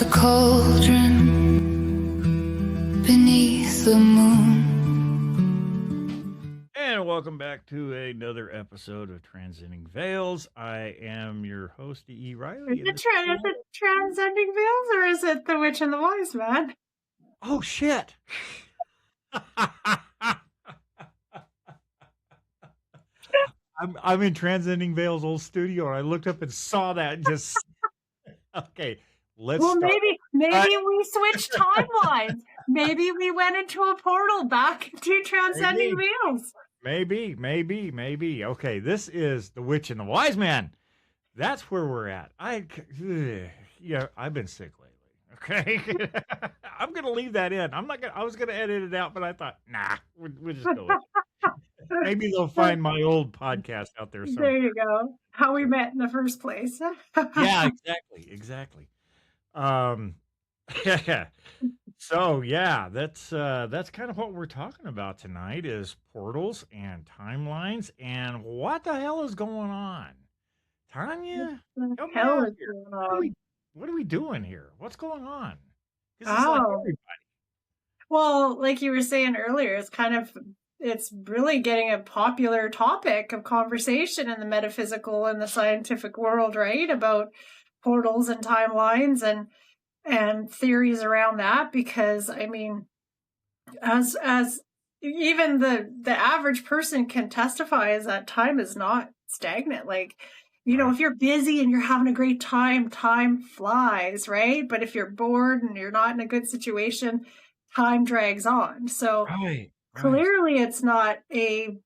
the cauldron beneath the moon. And welcome back to another episode of Transcending Veils. I am your host, E. Riley. Is it Transcending Veils or is it The Witch and the Wise Man? Oh, shit. I'm in Transcending Veils' old studio, and I looked up and saw that and just... Okay, let's Well, start. maybe we switched timelines. Maybe we went into a portal back to Transcending Veils. Maybe. Okay, this is The Witch and the Wise Man. That's where we're at. I've been sick lately. Okay, I'm gonna leave that in. I was gonna edit it out, but I thought, nah, we'll just go with it. Maybe they'll find my old podcast out there somewhere. There you go. How we met in the first place. Yeah, exactly. So yeah, that's kind of what we're talking about tonight is portals and timelines and what the hell is going on. Tanya, help me out here. What are we doing here? What's going on? This is like everybody. Well, like you were saying earlier, it's really getting a popular topic of conversation in the metaphysical and the scientific world, right? About portals and timelines and theories around that, because I mean, as even the average person can testify, is that time is not stagnant. Like, you know, if you're busy and you're having a great time flies, right? But if you're bored and you're not in a good situation, time drags on. So clearly it's not a,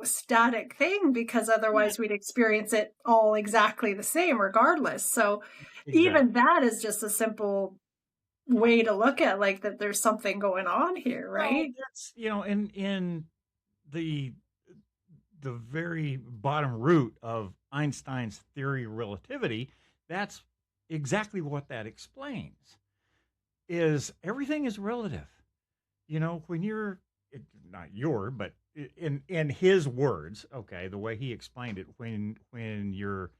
static thing, because otherwise we'd experience it all exactly the same regardless. So even that is just a simple way to look at, like, that there's something going on here, right? Well, that's, in the very bottom root of Einstein's theory of relativity, that's exactly what that explains. Is everything is relative. When you're but in his words, okay, the way he explained it, when you're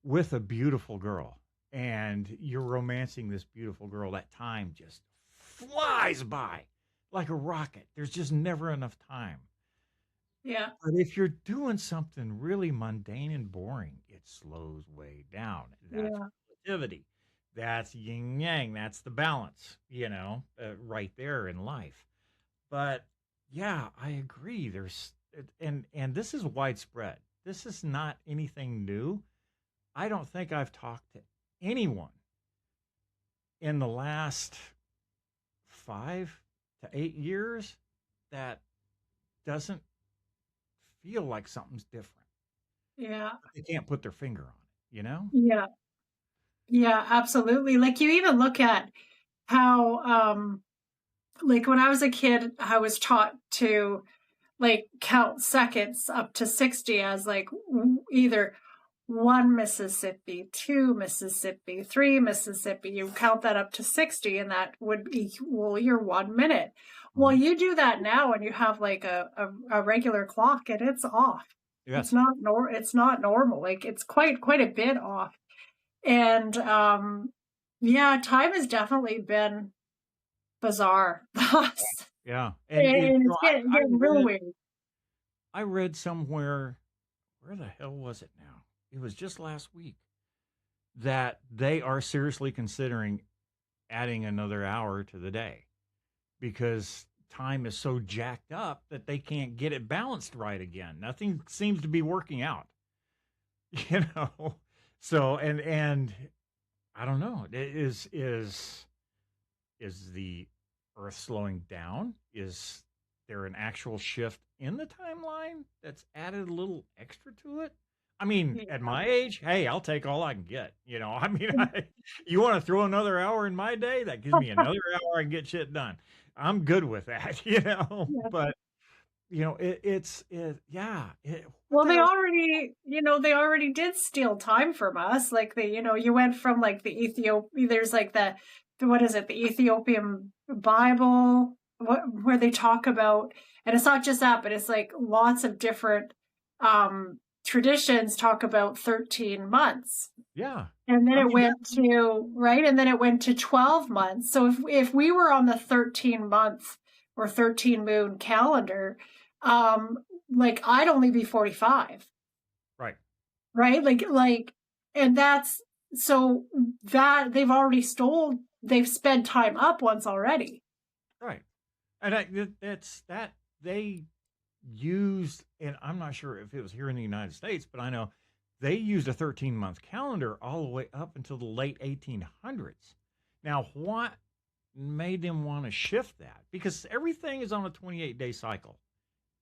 with a beautiful girl and you're romancing this beautiful girl, that time just flies by like a rocket. There's just never enough time. Yeah. But if you're doing something really mundane and boring, it slows way down. That's relativity. That's yin yang. That's the balance, right there in life. But yeah, I agree. And this is widespread. This is not anything new. I don't think I've talked to anyone in the last 5 to 8 years that doesn't feel like something's different. Yeah. They can't put their finger on it, Yeah. Yeah, absolutely. Like, you even look at how, like, when I was a kid, I was taught to, like, count seconds up to 60 as, like, either 1 Mississippi, 2 Mississippi, 3 Mississippi. You count that up to 60, and that would equal your 1 minute. Well, you do that now, and you have like a regular clock, and it's off. Yes. It's not normal. Like, it's quite a bit off. And time has definitely been bizarre. Yeah. And it's getting real weird. I read somewhere, where the hell was it now? It was just last week, that they are seriously considering adding another hour to the day because time is so jacked up that they can't get it balanced right again. Nothing seems to be working out, So, and I don't know, is the Earth slowing down? Is there an actual shift in the timeline that's added a little extra to it? I mean, at my age, hey, I'll take all I can get. You want to throw another hour in my day? That gives me another hour I can get shit done. I'm good with that, But well, they already did steal time from us. Like, you went from, like, the there's like the Ethiopian Bible, where they talk about, and it's not just that, but it's like lots of different traditions talk about 13 months. Yeah. And then I it mean, went to, right? And then it went to 12 months. So if we were on the 13 month or 13 moon calendar, like I'd only be 45. right. Right? And that's so that they've sped time up once already. Right. And that's that they used, and I'm not sure if it was here in the United States, but I know they used a 13-month calendar all the way up until the late 1800s. Now, what made them want to shift that? Because everything is on a 28-day cycle.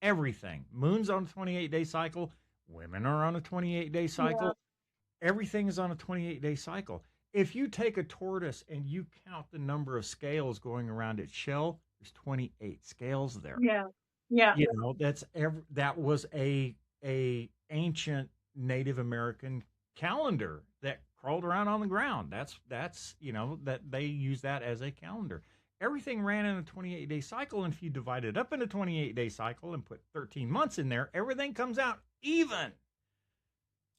Everything. Moon's on a 28-day cycle. Women are on a 28-day cycle. Yeah. Everything is on a 28-day cycle. If you take a tortoise and you count the number of scales going around its shell, there's 28 scales there. Yeah. Yeah. You know, that was a ancient Native American calendar that crawled around on the ground. That's you know, that they use that as a calendar. Everything ran in a 28-day cycle, and if you divide it up in a 28-day cycle and put 13 months in there, everything comes out even.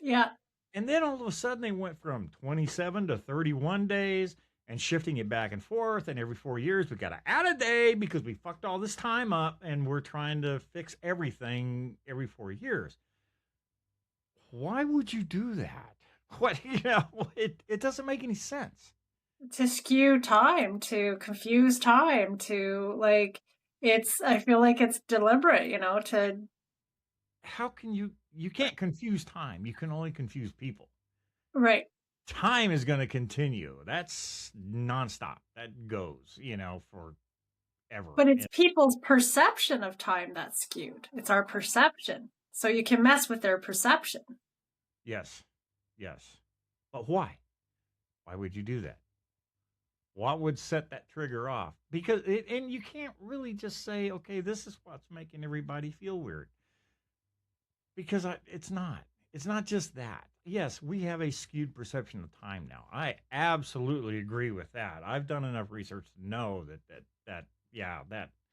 Yeah. And then all of a sudden they went from 27 to 31 days and shifting it back and forth. And every 4 years, we got to add a day because we fucked all this time up and we're trying to fix everything every 4 years. Why would you do that? What, you know, it doesn't make any sense. To skew time, to confuse time, to I feel like it's deliberate, you know, to. How can you can't confuse time. You can only confuse people. Right. Time is going to continue. That's nonstop. That goes, you know, forever. But it's people's perception of time that's skewed. It's our perception. So you can mess with their perception. Yes. Yes. But why? Why would you do that? What would set that trigger off? Because and you can't really just say, okay, this is what's making everybody feel weird. Because it's not. It's not just that. Yes, we have a skewed perception of time now. I absolutely agree with that. I've done enough research to know that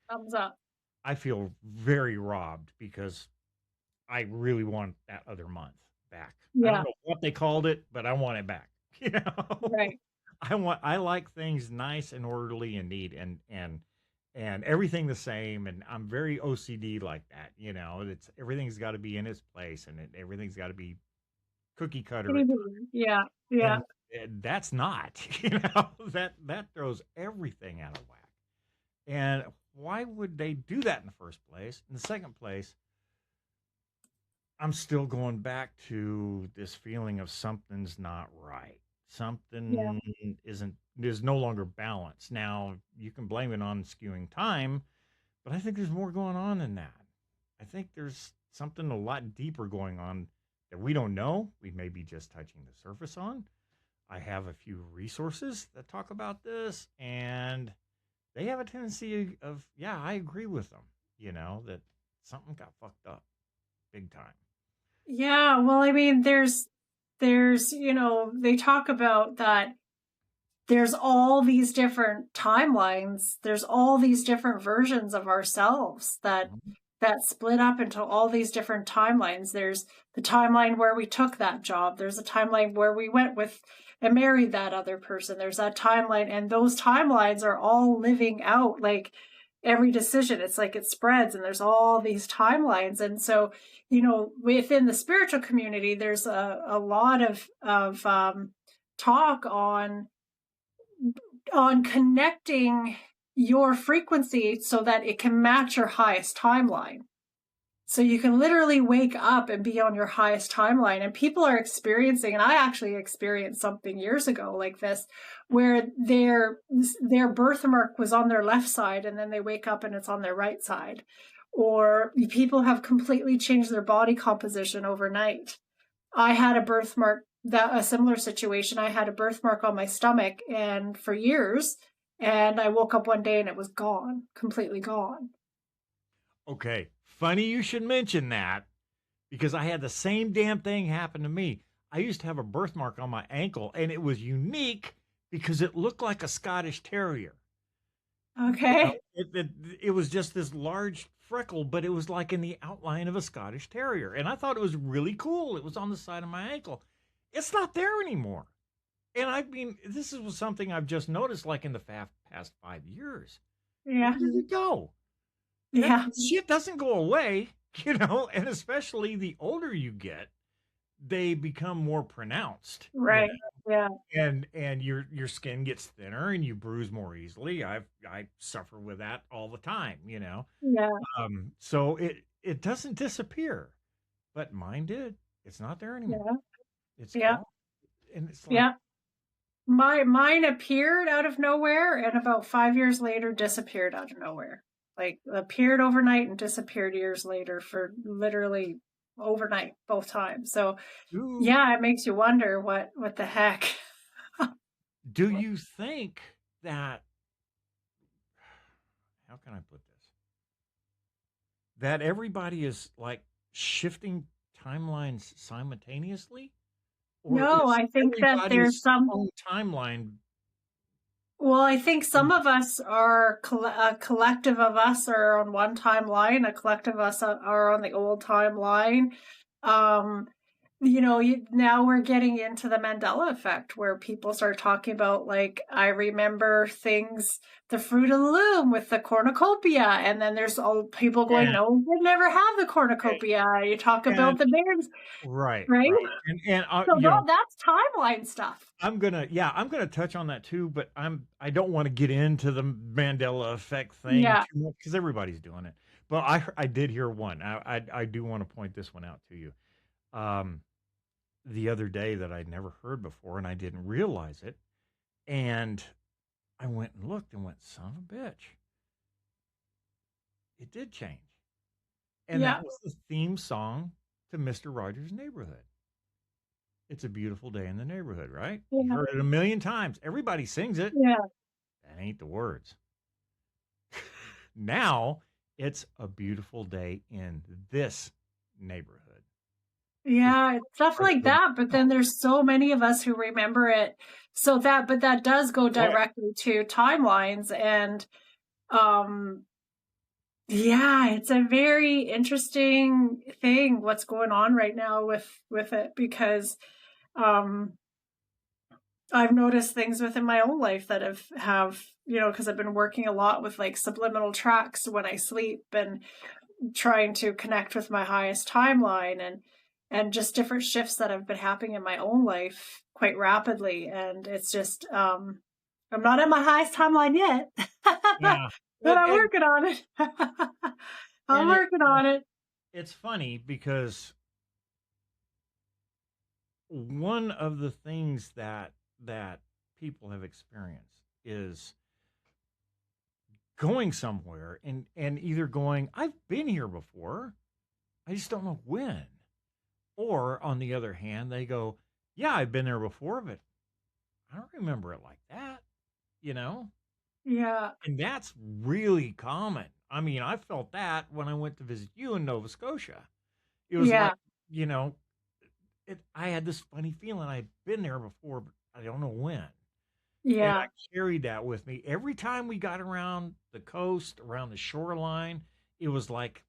Thumbs up. I feel very robbed because I really want that other month back. Yeah. I don't know what they called it, but I want it back. You know? Right. I like things nice and orderly and neat and everything the same. And I'm very OCD like that. You know, everything's got to be in its place and everything's got to be cookie cutter. Yeah. Yeah. And that's not, you know, that throws everything out of whack. And why would they do that in the first place? In the second place, I'm still going back to this feeling of something's not right. Something is no longer balanced. Now, you can blame it on skewing time, but I think there's more going on than that. I think there's something a lot deeper going on that we don't know. We may be just touching the surface on. I have a few resources that talk about this, and they have a tendency of, I agree with them, you know, that something got fucked up big time. Yeah, well, I mean, there's, you know, they talk about that there's all these different timelines. There's all these different versions of ourselves that split up into all these different timelines. There's the timeline where we took that job. There's a timeline where we went with and married that other person. There's that timeline, and those timelines are all living out like every decision. It's like it spreads, and there's all these timelines. And so, you know, within the spiritual community, there's a lot of talk on connecting your frequency so that it can match your highest timeline. So you can literally wake up and be on your highest timeline. And people are experiencing, and I actually experienced something years ago like this, where their birthmark was on their left side, and then they wake up and it's on their right side. Or people have completely changed their body composition overnight. I had a birthmark, a similar situation. I had a birthmark on my stomach and for years, and I woke up one day and it was gone, completely gone. Okay. Funny you should mention that, because I had the same damn thing happen to me. I used to have a birthmark on my ankle, and it was unique because it looked like a Scottish Terrier. You know, Okay. it was just this large freckle, but it was like in the outline of a Scottish Terrier, and I thought it was really cool. It was on the side of my ankle. It's not there anymore. And I mean, this was something I've just noticed, like in the past 5 years. Where Yeah. did it go? That Yeah. shit doesn't go away, you know. And especially the older you get, they become more pronounced, you know. Right. Yeah. And your skin gets thinner and you bruise more easily. I suffer with that all the time, you know. Yeah. So it doesn't disappear, but mine did. It's not there anymore. Yeah. It's Yeah. gone. And it's like, Yeah. Mine appeared out of nowhere and about 5 years later disappeared out of nowhere. Like appeared overnight and disappeared years later for literally overnight both times. So do yeah, it makes you wonder what the heck. do you think that, how can I put this? That everybody is like shifting timelines simultaneously? Or No, is I think that there's everybody's some. own timeline? Well, I think some in- of us are a collective of us are on one timeline, a collective of us are on the old timeline. Um, now we're getting into the Mandela effect where people start talking about, like, I remember things, the Fruit of the Loom with the cornucopia, and then there's all people going, And, no, we never have the cornucopia. You talk and about the bears, right, right? right. And So that's timeline stuff. I'm gonna touch on that too, but I don't want to get into the Mandela effect thing Yeah. too much because everybody's doing it. But I did hear one. I do want to point this one out to you. Um, the other day that I'd never heard before, and I didn't realize it, and I went and looked and went, son of a bitch, it did change, and Yeah. that was the theme song to Mister Rogers' Neighborhood. It's a beautiful day in the neighborhood, right? You Yeah. heard it a million times. Everybody sings it. Yeah. That ain't the words. Now it's a beautiful day in this neighborhood. Is Yeah, it's stuff part like of the that, but then song. there's so many of us who remember it. But that does go Oh, directly to timelines and um yeah, it's a very interesting thing what's going on right now with it because um I've noticed things within my own life that have because I've been working a lot with like subliminal tracks when I sleep and trying to connect with my highest timeline and just different shifts that have been happening in my own life quite rapidly, and it's just I'm not at my highest timeline yet. yeah. But And I'm and working on it. I'm and working on it. it's funny because one of the things that people have experienced is going somewhere and either going, I've been here before, I just don't know when. Or on the other hand, they go, yeah, I've been there before, but I don't remember it like that, you know? Yeah. And that's really common. I mean, I felt that when I went to visit you in Nova Scotia. It was like, Yeah. you know, I had this funny feeling I'd been there before, but I don't know when. And I Yeah. carried that with me every time we got around the coast, around the shoreline. It was like,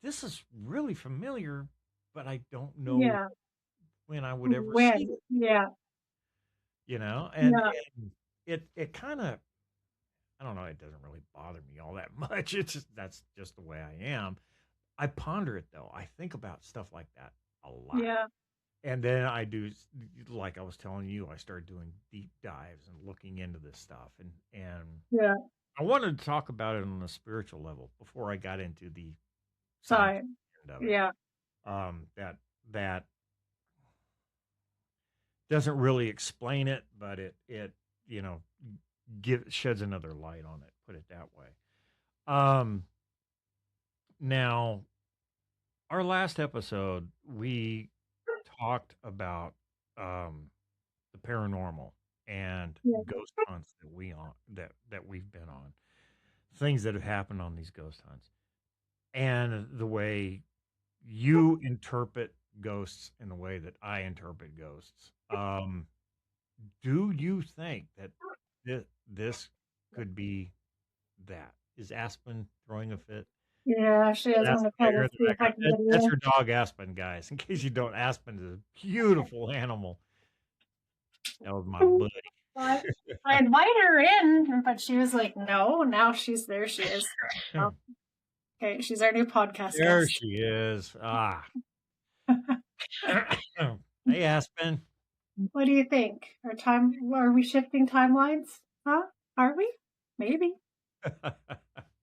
this is really familiar, but I don't know Yeah. when I would ever see When? it, Yeah. you know? Yeah. And it kind of, I don't know, it doesn't really bother me all that much. It's just, that's just the way I am. I ponder it though. I think about stuff like that a lot. Yeah. And then I do, like I was telling you, I started doing deep dives and looking into this stuff. And Yeah. I wanted to talk about it on a spiritual level before I got into the scientific Time. end of it. Yeah. That doesn't really explain it, but it you know sheds another light on it. Put it that way. Um, Now our last episode we talked about the paranormal and Yeah. ghost hunts that we've been on, things that have happened on these ghost hunts, and the way you interpret ghosts and the way that I interpret ghosts. Do you think that this could be that? Is Aspen throwing a fit? Yeah, she is. I'm That's gonna try bigger to in see the if I background. can get her That's in. your dog Aspen, guys. In case you don't, Aspen is a beautiful animal. That was my buddy. I invited her in, but she was like, "No." Now she's there. She is. Oh, okay, she's our new podcast There guest. she is. Hey, Aspen. What do you think? Are we shifting timelines? Huh? Are we? Maybe.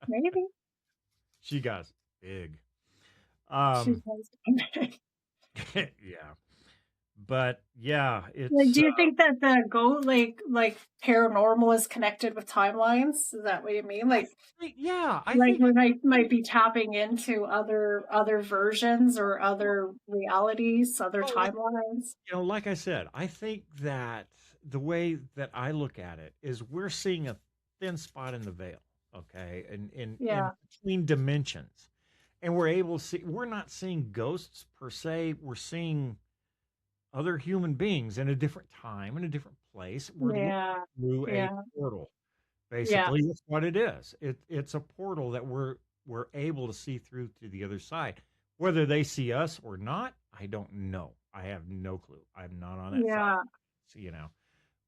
Maybe. She got big. She's Yeah. But yeah, like, it's do you think that the like paranormal is connected with timelines? Is that what you mean? Like, yeah, I like think we might be tapping into other versions or other realities, other well, timelines. like I said, I think that the way that I look at it is we're seeing a thin spot in the veil, okay, in Yeah, between dimensions. And we're able to see we're not seeing ghosts per se, we're seeing other human beings in a different time, in a different place. We're looking yeah, through a yeah, portal. yeah, Basically, that's what it is. It's a portal that we're able to see through to the other side. Whether they see us or not, I don't know. I have no clue. I'm not on that side, yeah. you know.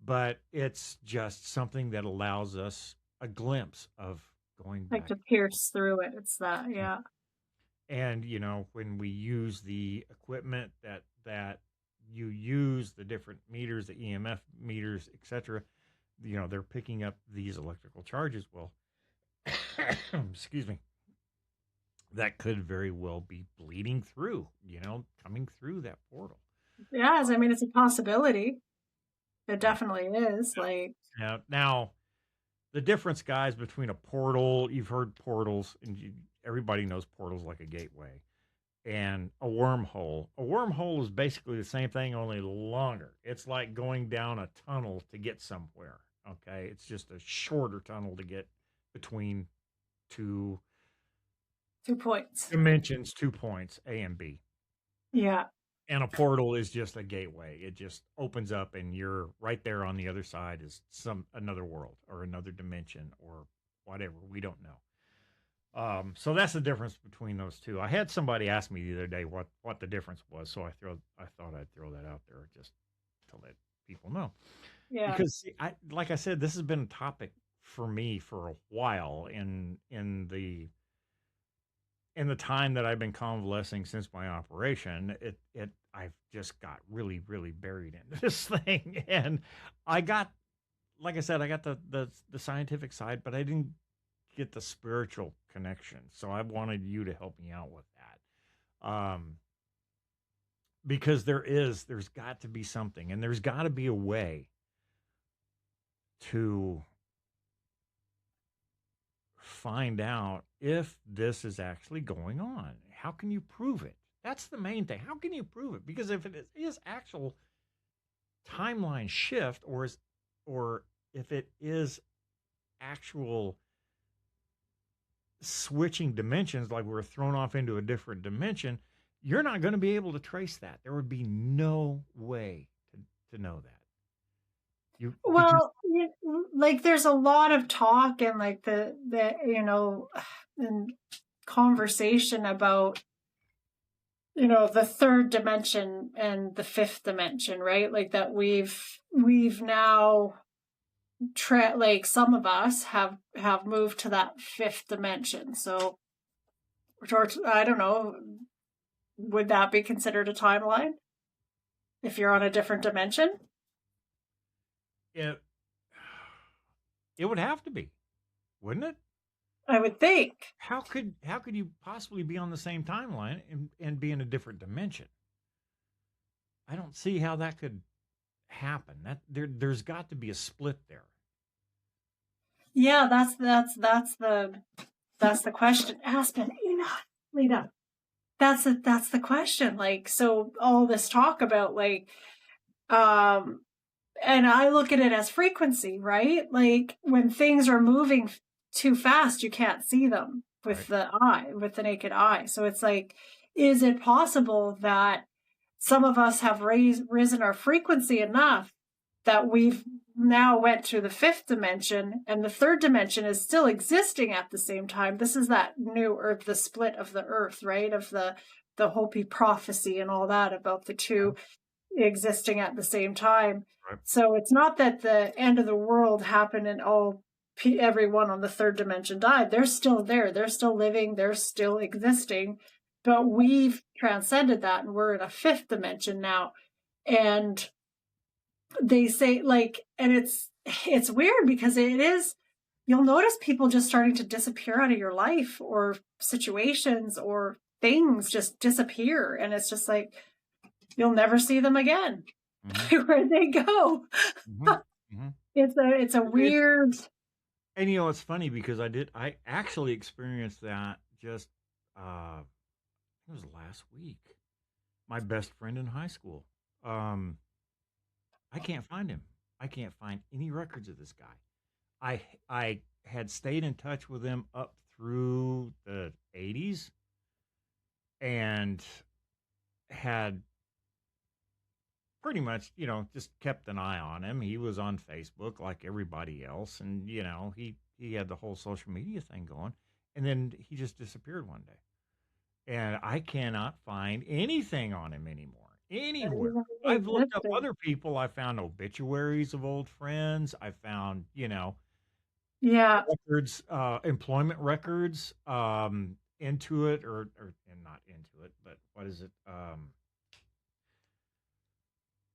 But it's just something that allows us a glimpse of going Like back. to pierce through it. It's that. Yeah, And when we use the equipment that you use, the different meters, the EMF meters, etc., they're picking up these electrical charges. Well, excuse me, that could very well be bleeding through, coming through that portal. yeah. I mean, it's a possibility. It definitely is. Like, Now the difference, guys, between a portal, you've heard portals, and everybody knows portals like a gateway, and a wormhole. A wormhole is basically the same thing, only longer. It's like going down a tunnel to get somewhere. Okay, it's just a shorter tunnel to get between two 2 points. dimensions, 2 points, A and B. Yeah, And a portal is just a gateway. It just opens up, and you're right there on the other side is another world or another dimension or whatever. We don't know. So that's the difference between those two. I had somebody ask me the other day what the difference was, so I thought I'd throw that out there just to let people know. yeah. Because see, like I said, this has been a topic for me for a while in the time that I've been convalescing since my operation. I've just got really, really buried into this thing. And I got, like I said, I got the scientific side, but I didn't get the spiritual connection. So I wanted you to help me out with that. Because there's got to be something, and there's got to be a way to find out if this is actually going on. How can you prove it? That's the main thing. How can you prove it? Because if it is actual timeline shift, or if it is actual switching dimensions, like we're thrown off into a different dimension, you're not going to be able to trace that. There would be no way to know that. Well, like there's a lot of talk and like the and conversation about the third dimension and the fifth dimension, right? Like that we've now like some of us have moved to that fifth dimension. So I don't know, would that be considered a timeline if you're on a different dimension? It would have to be, wouldn't it? I would think. How could you possibly be on the same timeline and be in a different dimension? I don't see how that could happen. There's got to be a split there. Yeah, that's the question. Aspen, Lena. That's the question. Like, so all this talk about like, and I look at it as frequency, right? Like when things are moving too fast, you can't see them with the naked eye. So it's like, is it possible that some of us have risen our frequency enough that we've now went through the fifth dimension, and the third dimension is still existing at the same time. This is that new earth, the split of the earth, right? Of the Hopi prophecy and all that about the two existing at the same time. Right. So it's not that the end of the world happened and everyone on the third dimension died. They're still there. They're still living. They're still existing. But we've transcended that, and we're in a fifth dimension now. And they say, like, and it's weird because it is, you'll notice people just starting to disappear out of your life, or situations or things just disappear. And it's just like, you'll never see them again. Where'd they go? It's a weird. And it's funny because I actually experienced that just it was last week. My best friend in high school. I can't find him. I can't find any records of this guy. I had stayed in touch with him up through the 80s and had pretty much, just kept an eye on him. He was on Facebook like everybody else, and he had the whole social media thing going, and then he just disappeared one day. And I cannot find anything on him anywhere. I've looked up other people. I found obituaries of old friends. I found, records, employment records, Intuit or and not Intuit, but what is it?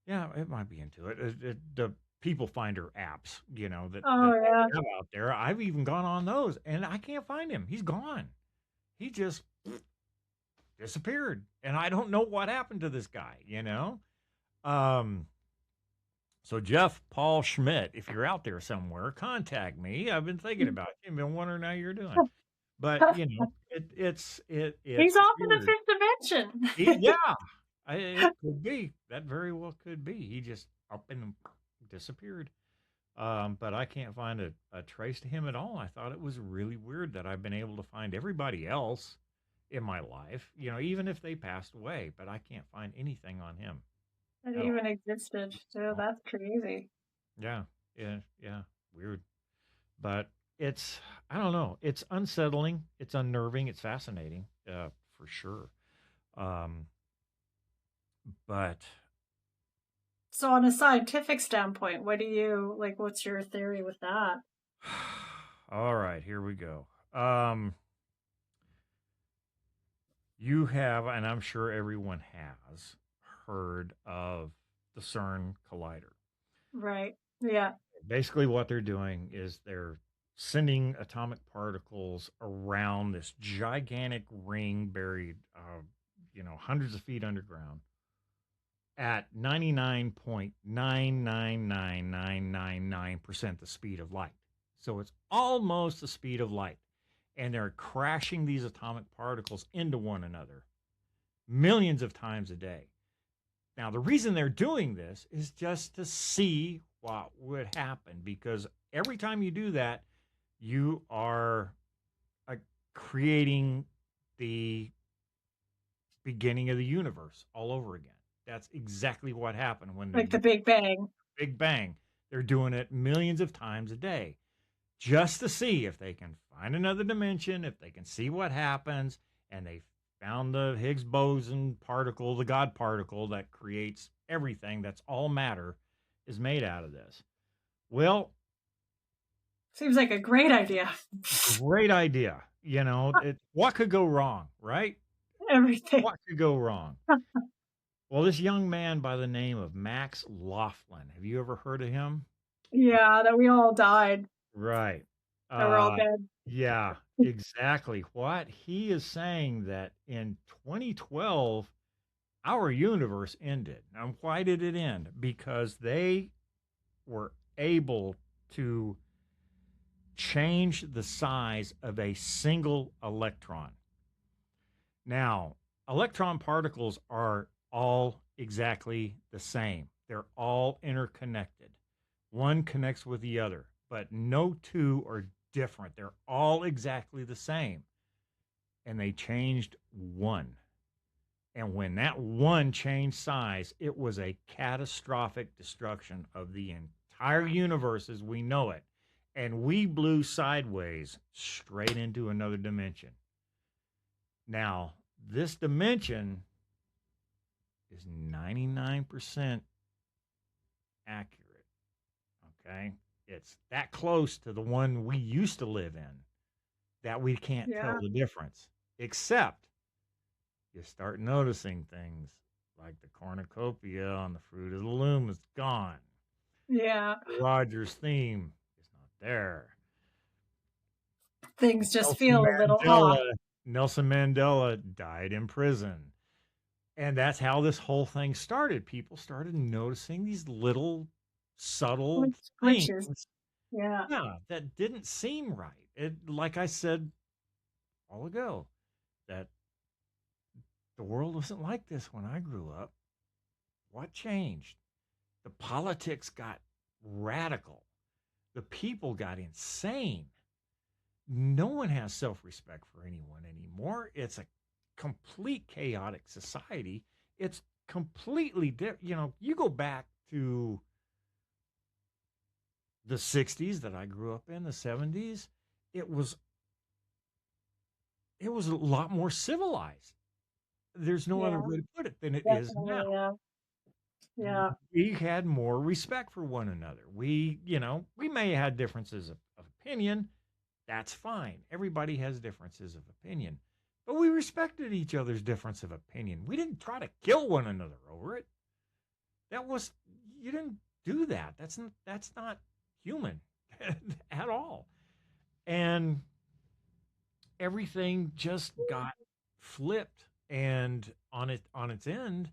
Yeah, it might be Intuit. The people finder apps, that they have out there. I've even gone on those, and I can't find him. He's gone. He just disappeared, and I don't know what happened to this guy. So Jeff Paul Schmidt, if you're out there somewhere, contact me. I've been thinking about you. I've been wondering how you're doing. But it's he's off in the fifth dimension. Yeah, it could be. That very well could be. He just up and disappeared. But I can't find a trace to him at all. I thought it was really weird that I've been able to find everybody else in my life, even if they passed away, but I can't find anything on him. That even existed. So that's crazy. Yeah. Weird. But I don't know. It's unsettling. It's unnerving. It's fascinating, for sure. But so on a scientific standpoint, what's your theory with that? All right, here we go. You have, and I'm sure everyone has, heard of the CERN collider. Right. Yeah. Basically, what they're doing is they're sending atomic particles around this gigantic ring buried, hundreds of feet underground at 99.999999% the speed of light. So it's almost the speed of light. And they're crashing these atomic particles into one another millions of times a day. Now, the reason they're doing this is just to see what would happen, because every time you do that, you are creating the beginning of the universe all over again. That's exactly what happened when the Big Bang. Big Bang. They're doing it millions of times a day just to see if they can find another dimension, if they can see what happens. And they found the Higgs boson particle, the God particle that creates everything. That's all matter is made out of this. Well, seems like a great idea. Great idea. What could go wrong, right? Everything. What could go wrong? Well, this young man by the name of Max Laughlin, have you ever heard of him? Yeah, that we all died. Right. That we're all dead. Yeah, exactly. What he is saying that in 2012, our universe ended. Now, why did it end? Because they were able to change the size of a single electron. Now, electron particles are all exactly the same. They're all interconnected. One connects with the other, but no two are different. They're all exactly the same. And they changed one. And when that one changed size, it was a catastrophic destruction of the entire universe as we know it. And we blew sideways straight into another dimension. Now, this dimension is 99% accurate. Okay? It's that close to the one we used to live in that we can't tell Yeah. the difference. Except you start noticing things like the cornucopia on the fruit of the loom is gone. Yeah. Rogers' theme is not there. Things just Nelson feel a little off. Nelson Mandela died in prison. And that's how this whole thing started. People started noticing these little subtle Glitches. things, Yeah. yeah, that didn't seem right. It, like I said a while ago, that the world wasn't like this when I grew up. What changed? The politics got radical. The people got insane. No one has self respect for anyone anymore. It's a complete chaotic society. It's completely different. You know, you go back to the 60s that I grew up in, the 70s, it was it was a lot more civilized. There's no other Yeah. way to put it than it is now. Definitely. Yeah. Yeah. We had more respect for one another. We, you know, we may have had differences of opinion. That's fine. Everybody has differences of opinion. But we respected each other's difference of opinion. We didn't try to kill one another over it. That was you didn't do that. That's not human at all. And everything just got flipped and on its end,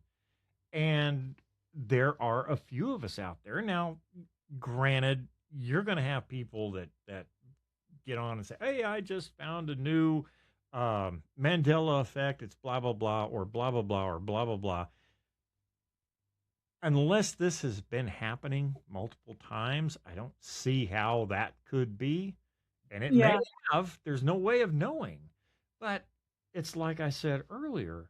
and there are a few of us out there now. Granted, you're going to have people that get on and say, hey, I just found a new Mandela effect, it's blah blah blah or blah blah blah or blah blah blah. Unless this has been happening multiple times, I don't see how that could be. And it may Yeah. have, there's no way of knowing. But it's like I said earlier,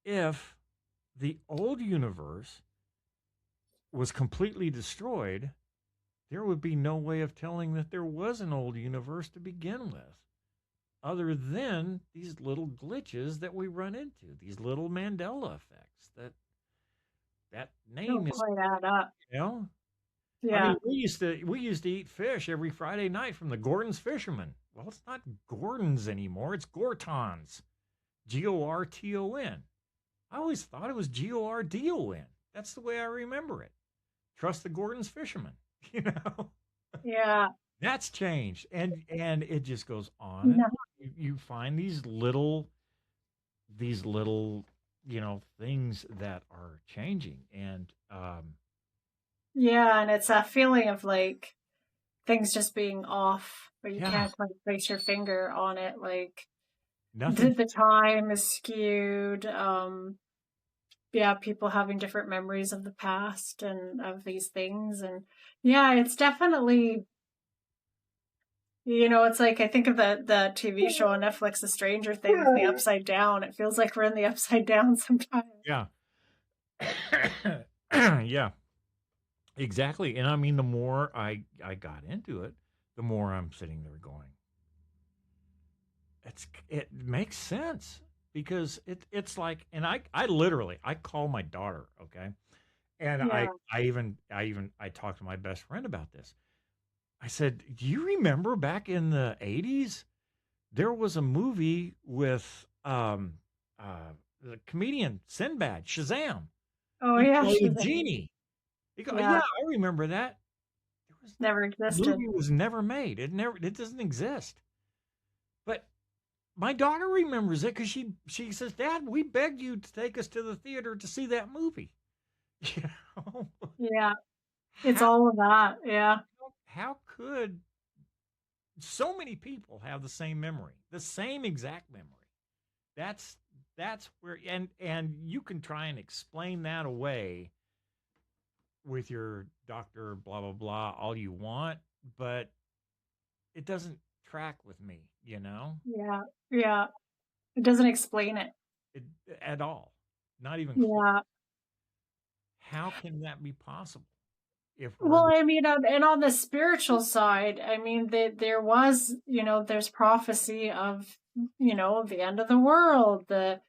if the old universe was completely destroyed, there would be no way of telling that there was an old universe to begin with, other than these little glitches that we run into, these little Mandela effects that name Don't is, quite add up. you know. I Yeah. mean, we used to eat fish every Friday night from the Gordon's Fishermen. Well, it's not Gordon's anymore. It's Gorton's. Gorton. I always thought it was Gordon. That's the way I remember it. Trust the Gordon's Fishermen. You know, Yeah. that's changed, and it just goes on and Yeah. on. You find these little, you know, things that are changing, and Yeah. And it's a feeling of like things just being off, but you yeah, can't quite place your finger on it. Like nothing. the time is skewed. Yeah, people having different memories of the past and of these things. And yeah, it's definitely, it's like I think of the TV show on Netflix, The Stranger Things, the Upside Down. It feels like we're in the Upside Down sometimes. Yeah. Yeah, exactly. And I mean, the more I got into it, the more I'm sitting there going, it makes sense because it's like, and I literally I call my daughter, okay, and Yeah. I talked to my best friend about this. I said, do you remember back in the 80s there was a movie with the comedian Sinbad, Shazam. Oh He yeah, played a she's genie. He go, yeah, yeah, I remember that. There was never The existed. movie was never made. It doesn't exist. But my daughter remembers it because she says, Dad, we begged you to take us to the theater to see that movie. You know, Yeah, it's how all of that. Yeah. how could so many people have the same memory, the same exact memory? That's that's where, and you can try and explain that away with your doctor, blah blah blah, all you want, but it doesn't track with me, you know? Yeah. Yeah. It doesn't explain it. it, at all, not even close. Yeah. How can that be possible if we're Well, I mean, and on the spiritual side, I mean, there was, there's prophecy of, the end of the world, the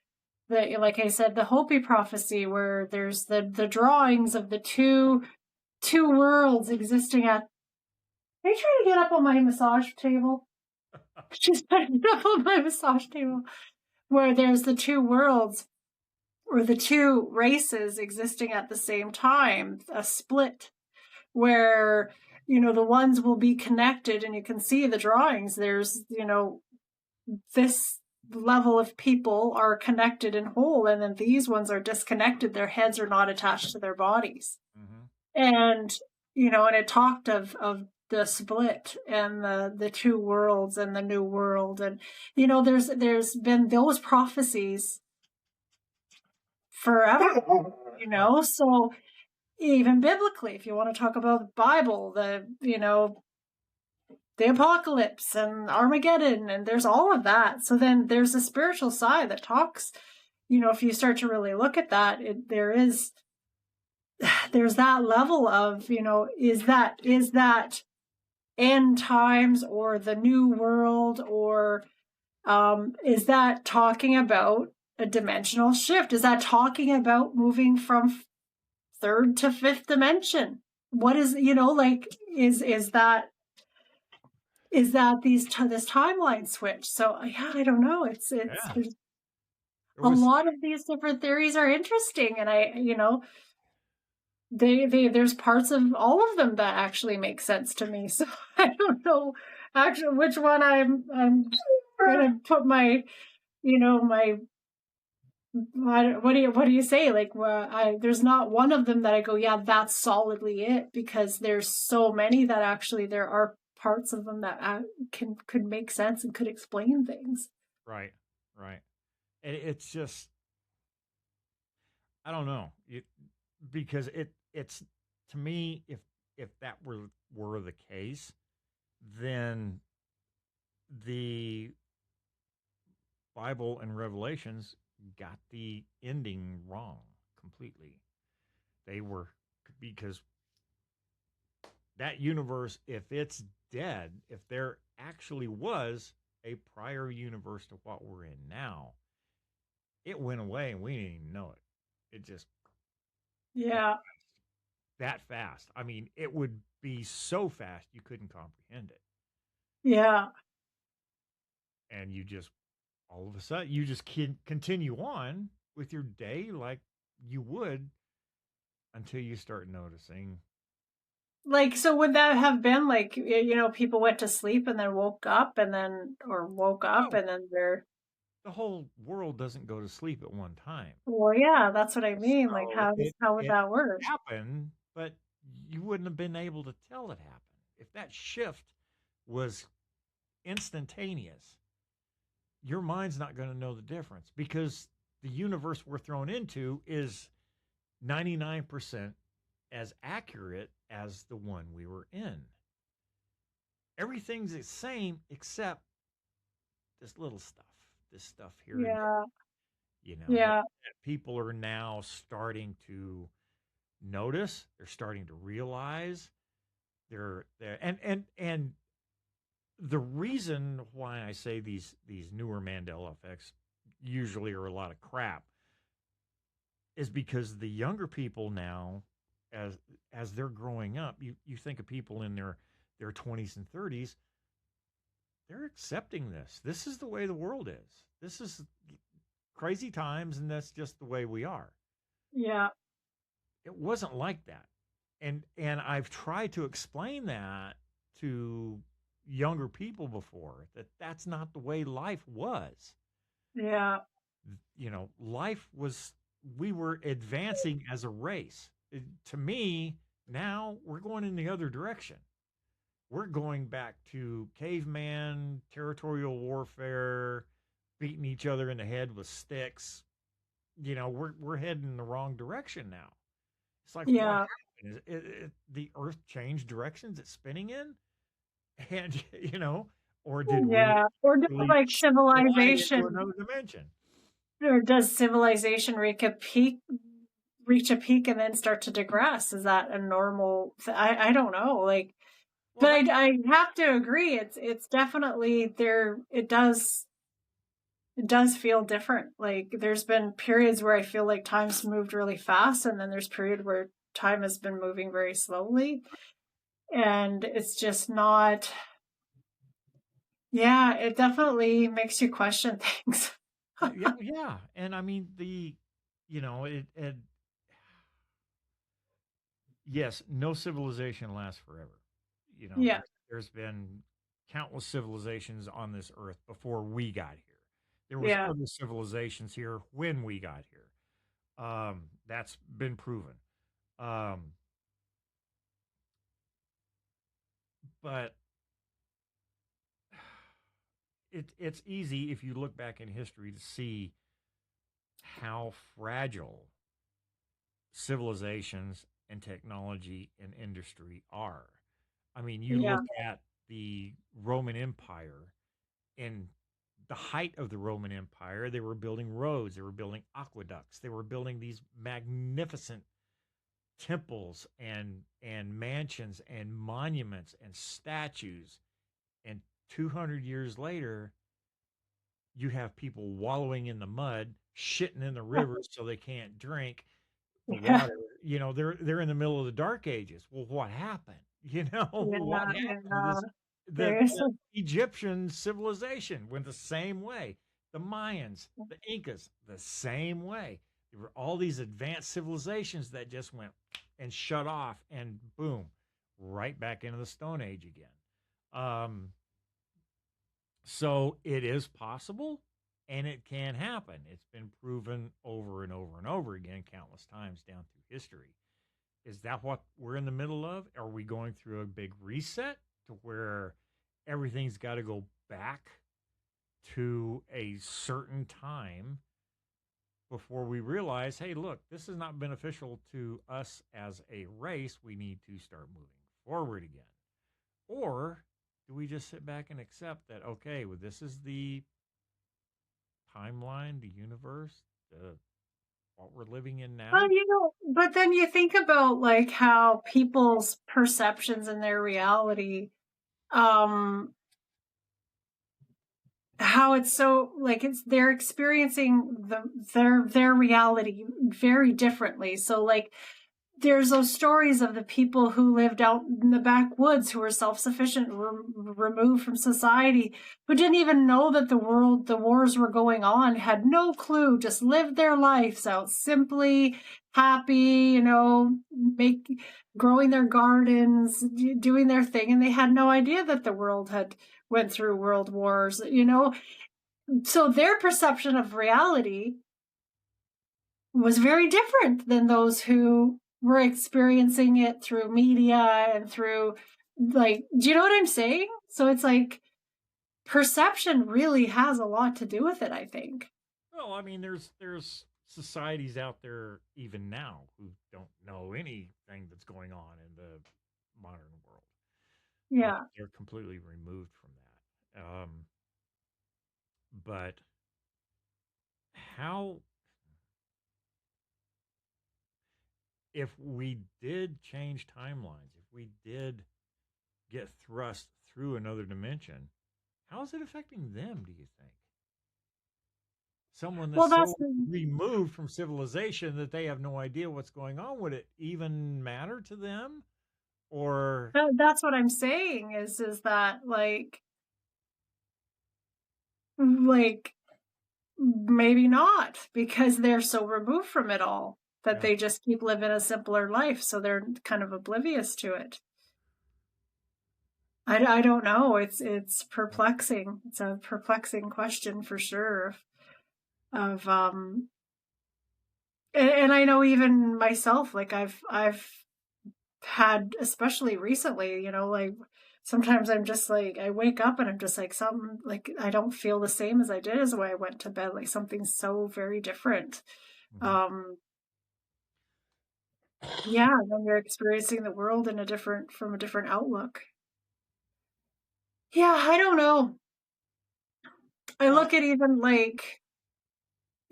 like I said, the Hopi prophecy, where there's the drawings of the two worlds existing at. Are you trying to get up on my massage table? She's putting it up on my massage table, where there's the two worlds, or the two races existing at the same time, a split, where the ones will be connected, and you can see the drawings. There's this level of people are connected and whole, and then these ones are disconnected. Their heads are not attached to their bodies. Mhm. And and it talked of the split and the two worlds and the new world. And there's been those prophecies forever. So even biblically, if you want to talk about the Bible, the apocalypse and Armageddon, and there's all of that. So then there's a spiritual side that talks, if you start to really look at that, there's that level of, is that end times or the new world, or is that talking about a dimensional shift? Is that talking about moving from third to fifth dimension? What is, is that this timeline switch? So yeah, I don't know. Yeah. There's There a was lot of these different theories are interesting, and there's parts of all of them that actually make sense to me. So I don't know actually which one I'm gonna put my my what do you say, like, there's not one of them that I go, yeah, that's solidly it, because there's so many that actually there are parts of them that could make sense and could explain things. right, right. And it's just I don't know. Because it's to me, if that were the case, then the Bible and Revelations got the ending wrong completely. They were because that universe, if it's dead, if there actually was a prior universe to what we're in now, it went away and we didn't even know it. It just Yeah. that fast. I mean, it would be so fast you couldn't comprehend it. Yeah. And you just all of a sudden you just can continue on with your day like you would until you start noticing. Like, so would that have been like, people went to sleep and then woke up, or woke up Oh, and then they're, the whole world doesn't go to sleep at one time. well, yeah, that's what I mean. Like, So how would it that work? happened, but you wouldn't have been able to tell it happened. If that shift was instantaneous, your mind's not going to know the difference because the universe we're thrown into is 99% as accurate as the one we were in. Everything's the same except this stuff here and there, Yeah. that, Yeah. that people are now starting to notice. They're starting to realize they're and the reason why I say these newer Mandela effects usually are a lot of crap is because the younger people now, as they're growing up, you think of people in their 20s and 30s, they're accepting this. This is the way the world is. This is crazy times, and that's just the way we are. Yeah. It wasn't like that, and I've tried to explain that to younger people before that that's not the way life was. Yeah. Life was we were advancing as a race. To me, now we're going in the other direction. We're going back to caveman territorial warfare, beating each other in the head with sticks. We're heading in the wrong direction now. It's like what Yeah. happened? The Earth changed directions it's spinning in, and or did we Yeah. Or just really like fly into civilization. another dimension? Or does civilization reach a peak and then start to digress? Is that a normal I don't know, like, Well, but that I have to agree, it's definitely there. It does feel different. Like, there's been periods where I feel like time's moved really fast, and then there's period where time has been moving very slowly, and it's just not. Yeah, it definitely makes you question things. yeah, yeah, and I mean it yes, no civilization lasts forever. Yeah, There's been countless civilizations on this earth before we got here. There was yeah, other civilizations here when we got here. That's been proven. Um, but it's easy if you look back in history to see how fragile civilizations and technology and industry are. I mean, you yeah, look at the Roman Empire. In the height of the Roman Empire, they were building roads, they were building aqueducts, they were building these magnificent temples and mansions and monuments and statues. And 200 years later, you have people wallowing in the mud, shitting in the rivers so they can't drink the yeah, water. They're in the middle of the dark ages. Well, what happened? What yeah, happened? there's The Egyptian civilization went the same way. The Mayans, the Incas, the same way. There were all these advanced civilizations that just went and shut off, and boom, right back into the Stone Age again. Um, so it is possible, and it can happen. It's been proven over and over and over again, countless times down through history. Is that what we're in the middle of? Are we going through a big reset to where everything's got to go back to a certain time before we realize, hey, look, this is not beneficial to us as a race. We need to start moving forward again. Or do we just sit back and accept that, okay, well, this is the timeline, the universe, what we're living in well, now? but then you think about like how people's perceptions and their reality, um, how it's so like they're experiencing their reality very differently. So like there's those stories of the people who lived out in the backwoods who were self-sufficient, removed from society, who didn't even know that the wars were going on, had no clue, just lived their lives out simply happy, make growing their gardens, doing their thing, and they had no idea that the world had went through world wars. So their perception of reality was very different than those who were experiencing it through media and through, like, do you know what I'm saying? So it's like perception really has a lot to do with it, I think. Well, I mean, there's societies out there even now who don't know anything that's going on in the modern world. Yeah. They're completely removed from that. But how, if we did change timelines, if we did get thrust through another dimension, how is it affecting them, do you think? Someone Well, that's that's so removed from civilization that they have no idea what's going on, would it even matter to them? Or, that's what I'm saying is that like maybe not, because they're so removed from it all that yeah, they just keep living a simpler life, so they're kind of oblivious to it. I don't know. It's perplexing. It's a perplexing question for sure. Of and I know even myself, like I've had, especially recently, like sometimes I'm just like I wake up and I'm just like something, like I don't feel the same as I did as when I went to bed. Like something's so very different. mhm. Um yeah, when you're experiencing the world in a different from a different outlook. Yeah, I don't know. I Well, look at even like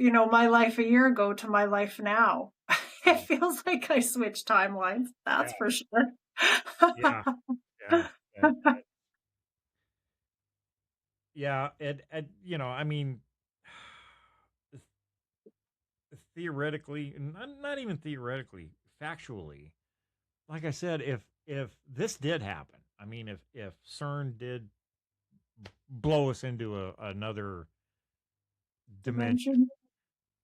my life a year ago to my life now. It feels like I switched timelines. That's Yeah, for sure. yeah, yeah, yeah. I mean, theoretically, not even theoretically, factually, like I said, if this did happen, I mean, if CERN did blow us into another dimension, Dimension.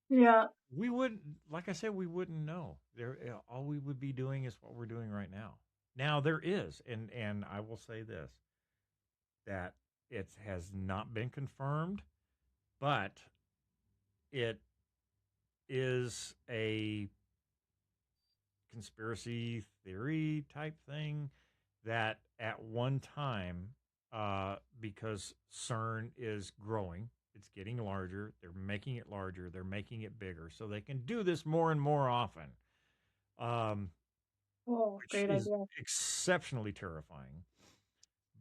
Yeah. we wouldn't, like I said, we wouldn't know. All we would be doing is what we're doing right now. Now there is, and I will say this, that it has not been confirmed, but it is a conspiracy theory type thing that at one time, because CERN is growing, it's getting larger, they're making it larger, they're making it bigger, so they can do this more and more often, um, Oh, which great is idea. exceptionally terrifying.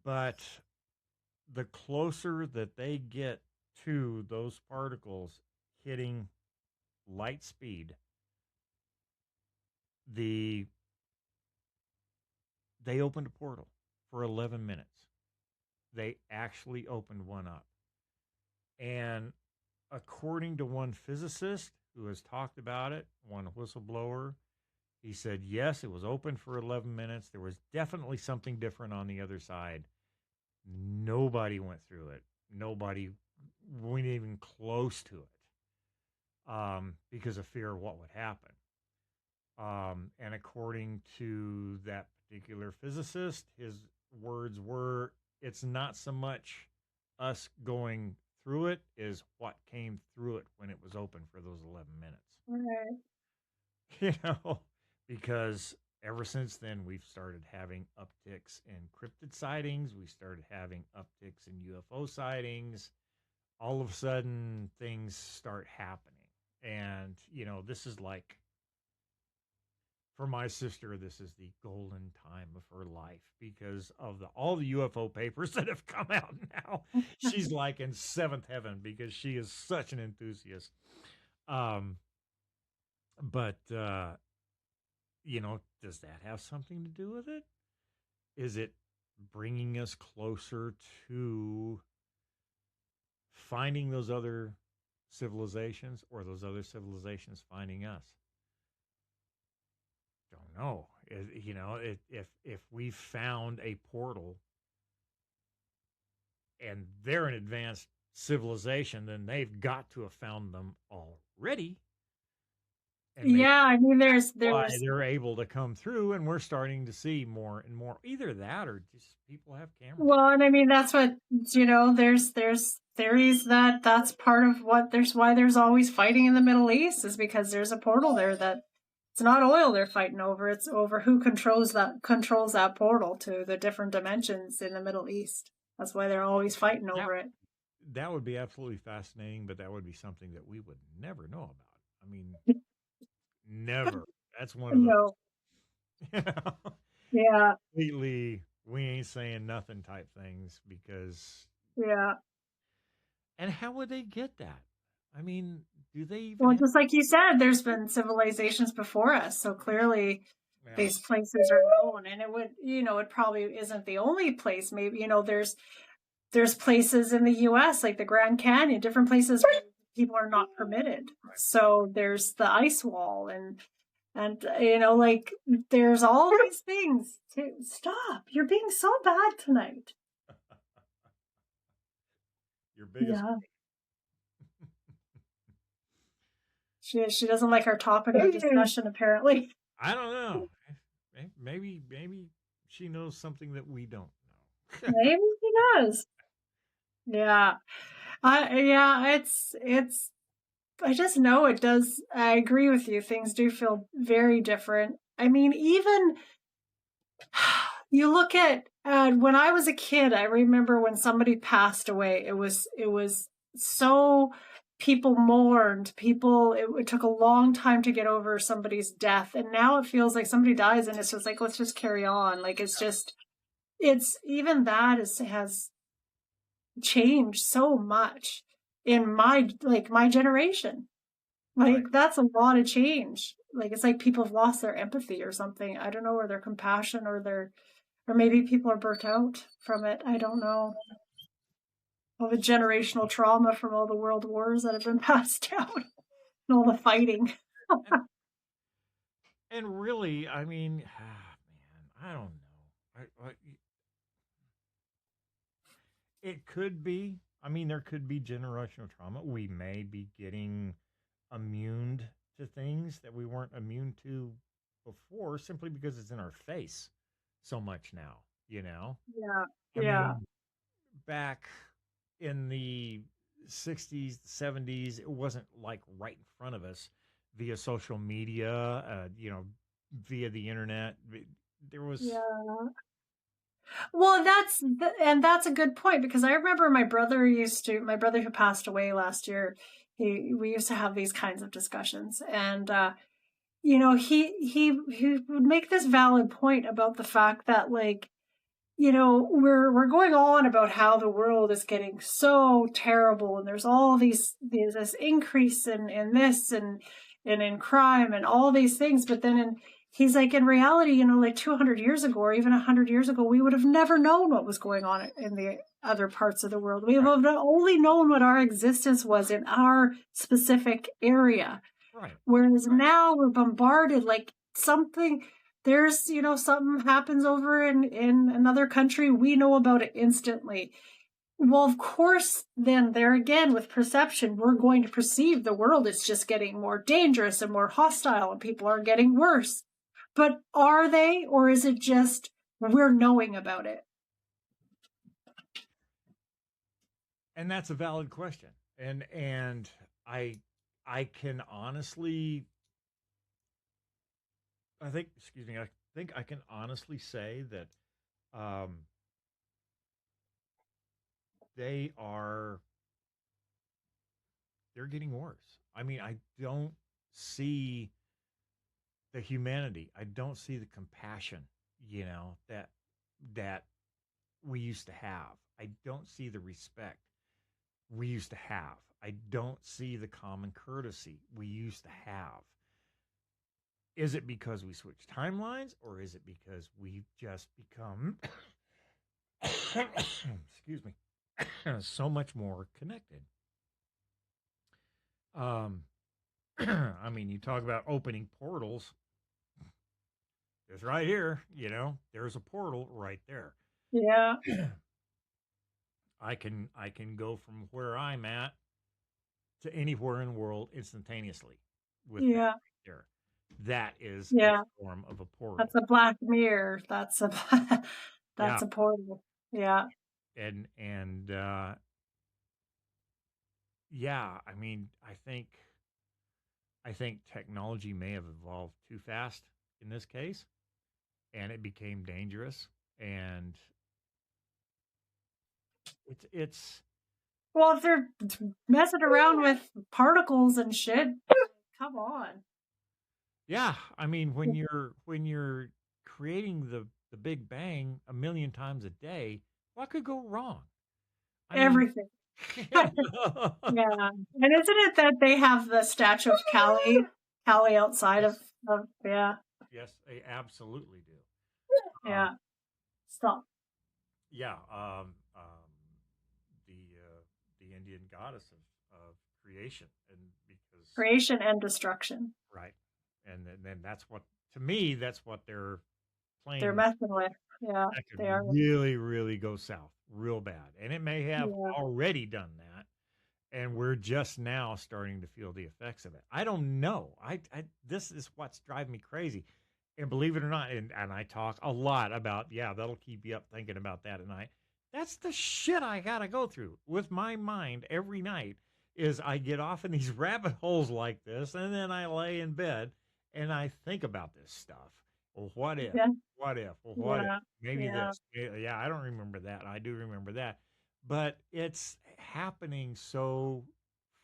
But the closer that they get to those particles hitting light speed, the they opened a portal for 11 minutes. They actually opened one up. And according to one physicist who has talked about it, one whistleblower, he said, yes, it was open for 11 minutes. There was definitely something different on the other side. Nobody went through it. Nobody went even close to it, because of fear of what would happen. And according to that particular physicist, his words were, it's not so much us going through it is what came through it when it was open for those 11 minutes. Right. You know, because ever since then, we've started having upticks in cryptid sightings. We started having upticks in UFO sightings. All of a sudden, things start happening. And, this is like, for my sister, this is the golden time of her life because of all the UFO papers that have come out now. She's like in seventh heaven because she is such an enthusiast. Um, but does that have something to do with it? Is it bringing us closer to finding those other civilizations, or those other civilizations finding us? Don't know. If we found a portal and they're an advanced civilization, then they've got to have found them already. And maybe Yeah, I mean, there's why they're able to come through, and we're starting to see more and more. Either that, or just people have cameras. well, and I mean that's what there's theories that that's part of why there's always fighting in the Middle East is because there's a portal there that it's not oil they're fighting over, it's over who controls that portal to the different dimensions in the Middle East. That's why they're always fighting That over it. that would be absolutely fascinating, but that would be something that we would never know about. I mean, never. That's one of those, No. you know, Yeah. completely we ain't saying nothing type things because. Yeah. And how would they get that? I mean, do they even Well, have? just like you said, there's been civilizations before us, so clearly Yeah, these places are known, and it probably isn't the only place. Maybe, there's places in the US like the Grand Canyon, different places where people are not permitted. right. So there's the ice wall and like there's all these things to stop. You're being so bad tonight. Your biggest. Yeah. She doesn't like our topic of discussion apparently. I don't know. Maybe she knows something that we don't know. Maybe she does. Yeah. It's I just know it does. I agree with you. Things do feel very different. I mean, even you look at when I was a kid, I remember when somebody passed away, it was so people mourned, it took a long time to get over somebody's death. And now it feels like somebody dies and it's just like, let's just carry on. Like it's even that has changed so much in my generation. Right. Like, that's a lot of change. Like, it's like people have lost their empathy or something. I don't know, or their compassion, or maybe people are burnt out from it. I don't know. All the generational trauma from all the world wars that have been passed down and all the fighting. And and really, I mean, man, I don't know. It could be. I mean, there could be generational trauma. We may be getting immune to things that we weren't immune to before simply because it's in our face so much now, you know? Yeah. I Yeah. mean, back in the 60s, 70s, it wasn't like right in front of us via social media, via the internet. There was, Yeah. Well, and that's a good point because I remember my brother who passed away last year, we used to have these kinds of discussions. And he would make this valid point about the fact that, like, we're going on about how the world is getting so terrible, and there's all these this increase in this and in crime and all these things. But then he's like, in reality, like 200 years ago or even 100 years ago, we would have never known what was going on in the other parts of the world. We would have only known what our existence was in our specific area. right. Whereas now we're bombarded, like, something happens over in another country, we know about it instantly. Well, of course, then there again with perception, we're going to perceive the world is just getting more dangerous and more hostile and people are getting worse. But are they, or is it just we're knowing about it? And that's a valid question. And I can honestly I think I can honestly say that um, they are they're getting worse. I mean, I don't see the humanity. I don't see the compassion, that we used to have. I don't see the respect we used to have. I don't see the common courtesy we used to have. Is it because we switched timelines or is it because we've just become excuse me, so much more connected? Um, I mean, you talk about opening portals. It's right here, there's a portal right there. Yeah. I can go from where I'm at to anywhere in the world instantaneously with that Yeah. right there. That is a Yeah. form of a portal. That's a black mirror. Yeah. That's a portal. Yeah. And yeah, I mean, I think technology may have evolved too fast in this case, and it became dangerous. And it's Well, if they're messing around with particles and shit, come on. yeah. I mean, when you're creating the Big Bang a million times a day, what could go wrong? I mean, Everything. you know? Yeah. And isn't it that they have the statue of Callie outside Yes, of yeah. yes, they absolutely do. Um, Yeah. Stop. yeah, the Indian goddess of creation, and because Creation and destruction. right, and then that's what to me that's what they're They're playing. messing with. Yeah, That could they are. really, really go south real bad, and it may have Yeah. already done that, and we're just now starting to feel the effects of it. I don't know. This is what's driving me crazy. And believe it or not, and I talk a lot about, yeah, that'll keep you up thinking about that at night. That's the shit I gotta go through with my mind every night is I get off in these rabbit holes like this, and then I lay in bed and I think about this stuff. Well, what if? Yeah. What if? Well, what if? Yeah. Maybe Yeah. this. Yeah, I don't remember that. I do remember that. But it's happening so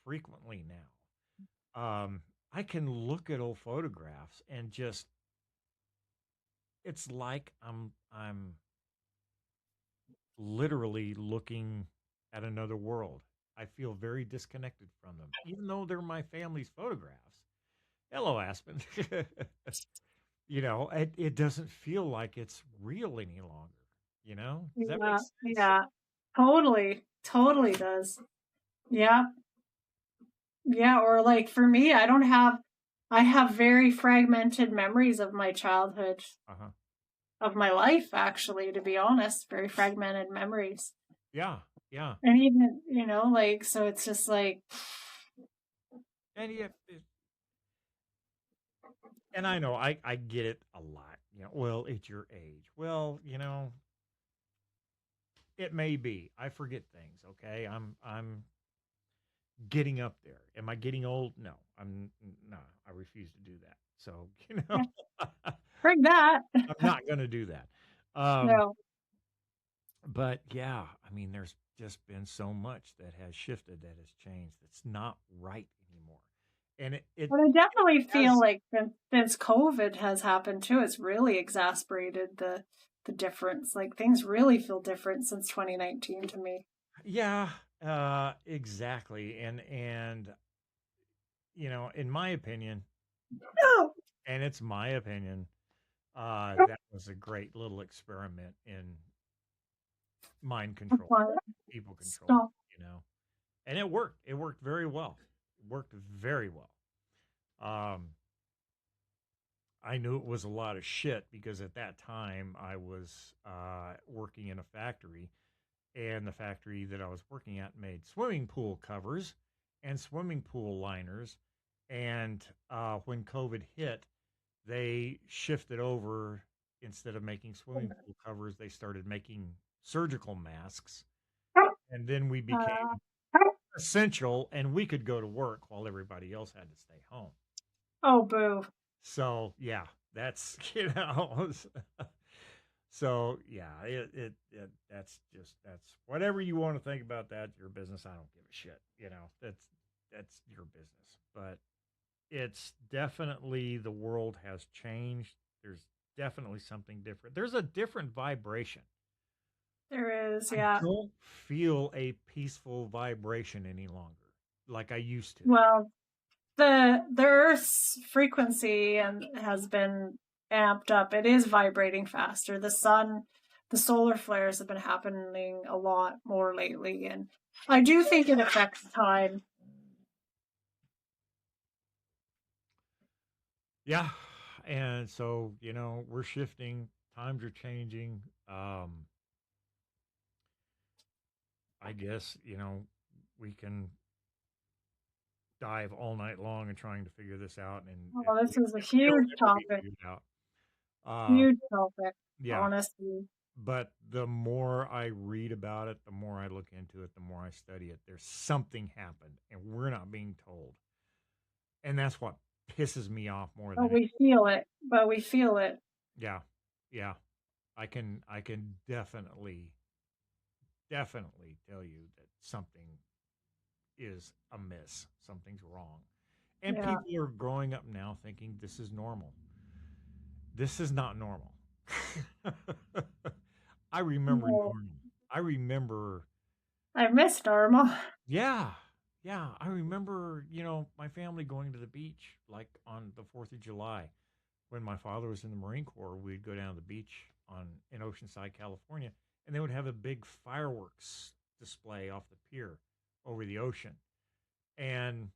frequently now. I can look at old photographs and just it's like I'm literally looking at another world. I feel very disconnected from them, even though they're my family's photographs. Hello, Aspen. It doesn't feel like it's real any longer. Does that make Yeah, sense? yeah, totally, totally does. Yeah, yeah. Or like for me, I have very fragmented memories of my childhood, Uh huh. of my life, actually, to be honest, very fragmented memories. Yeah, yeah. And even, like, so it's just like, And yet, and I know I get it a lot. Well, it's your age. Well, it may be. I forget things. Okay, I'm getting up there. Am I getting old? No, no. I refuse to do that. So yeah, bring that. I'm not going to do that. Um, No. but yeah, I mean, there's just been so much that has shifted, that has changed. That's not right anymore, and But I it definitely feel has. like since COVID has happened too, it's really exacerbated the difference. Like things really feel different since 2019 to me. Yeah, exactly. And in my opinion, No. and it's my opinion, that was a great little experiment in mind control, people control, Stop. you know. And it worked. It worked very well. It worked very well. Um, I knew it was a lot of shit because at that time I was working in a factory, and the factory that I was working at made swimming pool covers and swimming pool liners. And when COVID hit, they shifted over. Instead of making swimming pool covers, they started making surgical masks. And then we became Uh, essential, and we could go to work while everybody else had to stay home. oh, boo. So, yeah, that's, so yeah, that's whatever you want to think about that, your business. I don't give a shit. That's your business. But it's definitely, the world has changed. There's definitely something different. There's a different vibration. There is, I yeah. don't feel a peaceful vibration any longer like I used to. Well, the Earth's frequency and has been amped up. It is vibrating faster. The solar flares have been happening a lot more lately, and I do think it affects time. Yeah. And so, we're shifting, times are changing. I guess, we can dive all night long and trying to figure this out, and Oh, this is a it'll huge never be topic. figured out. Uh, Huge topic, yeah. honestly. But the more I read about it, the more I look into it, the more I study it, there's something happened and we're not being told. And that's what pisses me off more than But anything. we feel it. But we feel it. Yeah. Yeah. I can definitely tell you that something is amiss. Something's wrong. And Yeah. people are growing up now thinking this is normal. This is not normal. I remember No, normal. I remember, I miss Dharma. yeah, yeah. I remember, my family going to the beach like on the 4th of July. When my father was in the Marine Corps, we'd go down to the beach in Oceanside, California, and they would have a big fireworks display off the pier over the ocean. And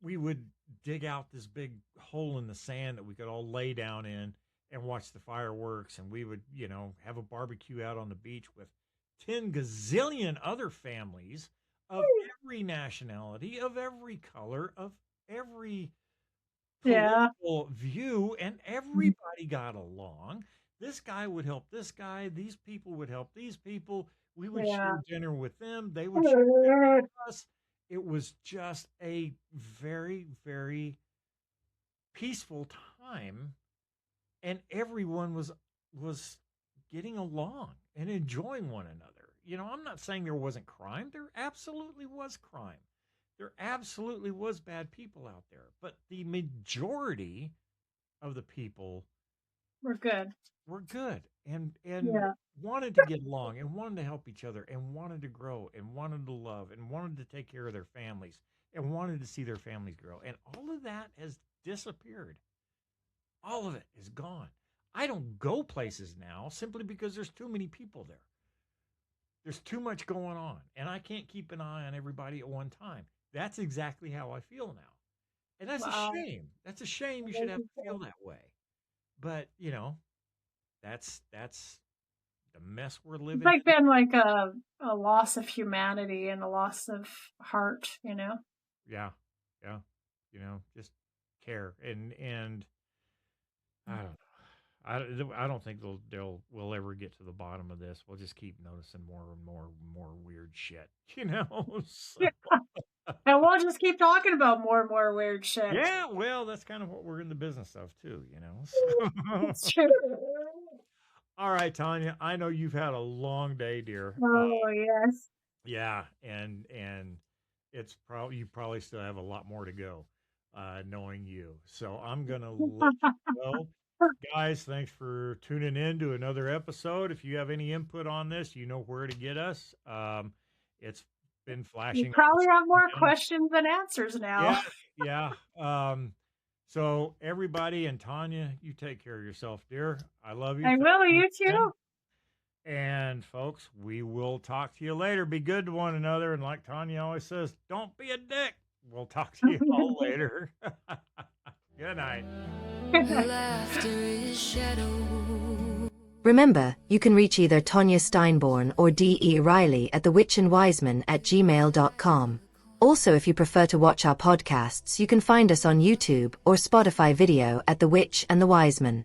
we would dig out this big hole in the sand that we could all lay down in and watch the fireworks. And we would, have a barbecue out on the beach with 10 gazillion other families of every nationality, of every color, of every Yeah. political view, and everybody got along. This guy would help this guy. These people would help these people. We would share Yeah. dinner with them. They would share dinner with us. It was just a very, very peaceful time, and everyone was getting along and enjoying one another. I'm not saying there wasn't crime. There absolutely was crime. There absolutely was bad people out there, but the majority of the people We're good. We're good. And Yeah. wanted to get along and wanted to help each other and wanted to grow and wanted to love and wanted to take care of their families and wanted to see their families grow. And all of that has disappeared. All of it is gone. I don't go places now simply because there's too many people there. There's too much going on, and I can't keep an eye on everybody at one time. That's exactly how I feel now. And that's Wow. a shame. That's a shame you should have to feel that way. But, that's the mess we're It's living like in. been like a loss of humanity and a loss of heart, Yeah. Yeah. Just care. And I don't know. I don't think we'll ever get to the bottom of this. We'll just keep noticing more and more weird shit, So, And we'll just keep talking about more and more weird shit. yeah, well, that's kind of what we're in the business of too, It's true. All right, Tanya, I know you've had a long day, dear. Oh, yes. Yeah, and it's probably you probably still have a lot more to go, knowing you. So I'm gonna let you go. Guys, thanks for tuning in to another episode. If you have any input on this, you know where to get us. It's been flashing. You probably have more questions than answers now. Yeah. So everybody, and Tanya, you take care of yourself, dear. I love you. I will. You too. And folks, we will talk to you later. Be good to one another. And like Tanya always says, don't be a dick. We'll talk to you all later. Good night. Laughter is shadow. Remember, you can reach either Tonya Steinborn or D.E. Riley at thewitchandwiseman@gmail.com. Also, if you prefer to watch our podcasts, you can find us on YouTube or Spotify video at The Witch and the Wiseman.